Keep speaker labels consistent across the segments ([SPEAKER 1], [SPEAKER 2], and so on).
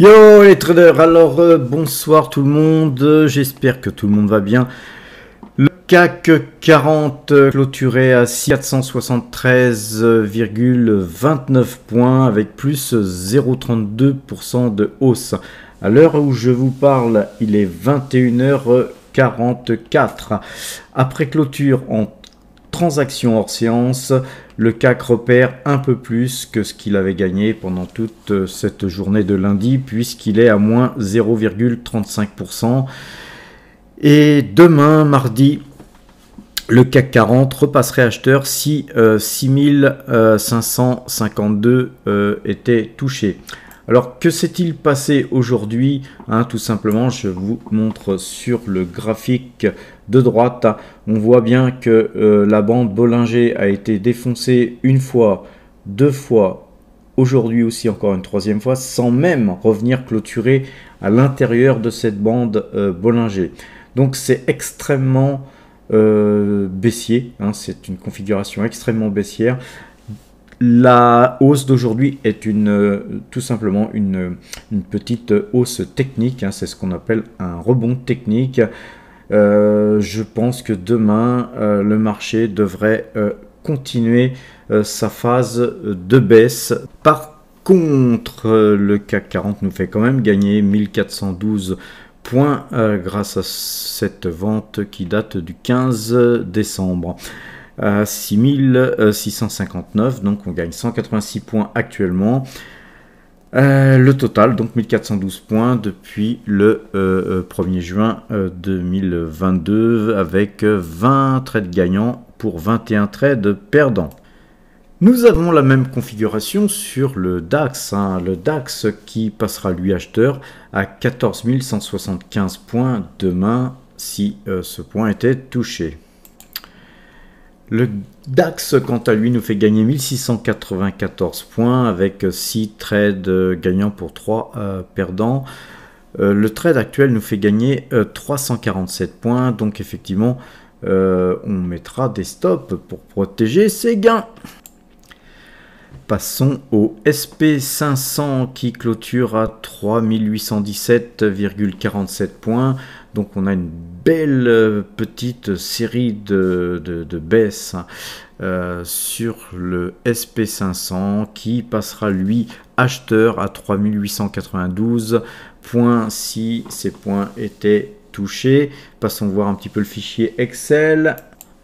[SPEAKER 1] Yo les traders, alors bonsoir tout le monde, j'espère que tout le monde va bien. Le CAC 40 clôturé à 473,29 points avec plus 0,32% de hausse. À l'heure où je vous parle, il est 21h44. Après clôture en transaction hors séance, le CAC repère un peu plus que ce qu'il avait gagné pendant toute cette journée de lundi, puisqu'il est à moins 0,35%. Et demain, mardi, le CAC 40 repasserait acheteur si 6552 était touché. Alors, que s'est-il passé aujourd'hui? Tout simplement, je vous montre sur le graphique de droite. On voit bien que la bande Bollinger a été défoncée une fois, deux fois, aujourd'hui aussi encore une troisième fois, sans même revenir clôturer à l'intérieur de cette bande Bollinger. Donc, c'est extrêmement baissier. C'est une configuration extrêmement baissière. La hausse d'aujourd'hui est tout simplement une petite hausse technique, c'est ce qu'on appelle un rebond technique. Je pense que demain, le marché devrait continuer sa phase de baisse. Par contre, le CAC 40 nous fait quand même gagner 1412 points grâce à cette vente qui date du 15 décembre. 6659, donc on gagne 186 points actuellement. Le total, donc 1412 points depuis le 1er juin 2022 avec 20 trades gagnants pour 21 trades perdants. Nous avons la même configuration sur le DAX, le DAX qui passera lui acheteur à 14 175 points demain si ce point était touché. Le DAX, quant à lui, nous fait gagner 1694 points avec 6 trades gagnants pour 3 perdants. Le trade actuel nous fait gagner 347 points. Donc effectivement, on mettra des stops pour protéger ses gains. Passons au SP500 qui clôture à 3817,47 points. Donc on a une belle petite série de baisses sur le SP500 qui passera lui acheteur à 3892 points si ces points étaient touchés. Passons voir un petit peu le fichier Excel.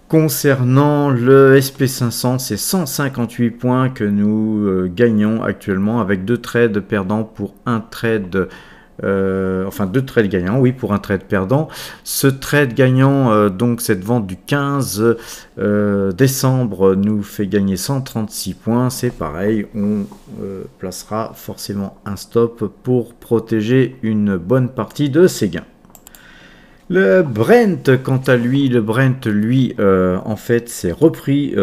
[SPEAKER 1] Concernant le SP500, c'est 158 points que nous gagnons actuellement avec 2 trades perdants pour un trade, enfin 2 trades gagnants, oui, pour un trade perdant. Ce trade gagnant, donc cette vente du 15 décembre, nous fait gagner 136 points. C'est pareil, on placera forcément un stop pour protéger une bonne partie de ses gains. Le Brent, quant à lui, en fait, s'est repris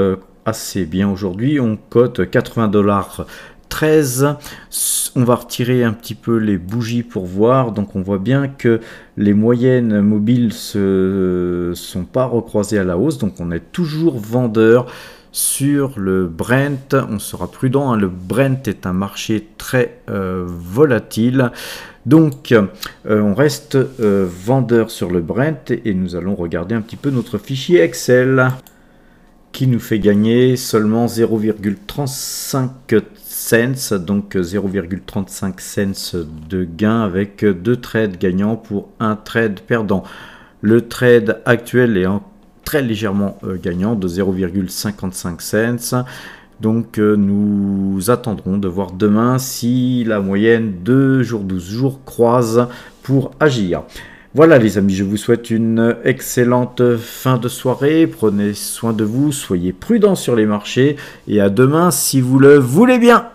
[SPEAKER 1] assez bien aujourd'hui. On cote 80,13 $. On va retirer un petit peu les bougies pour voir. Donc, on voit bien que les moyennes mobiles ne sont pas recroisées à la hausse. Donc, on est toujours vendeur sur le Brent. On sera prudent. Le Brent est un marché très volatile. Donc, on reste vendeur sur le Brent et nous allons regarder un petit peu notre fichier Excel qui nous fait gagner seulement 0,35 cents, donc 0,35 cents de gain avec 2 trades gagnants pour un trade perdant. Le trade actuel est très légèrement gagnant de 0,55 cents. Donc nous attendrons de voir demain si la moyenne 2 jours 12 jours croise pour agir. Voilà les amis, je vous souhaite une excellente fin de soirée. Prenez soin de vous, soyez prudents sur les marchés et à demain si vous le voulez bien.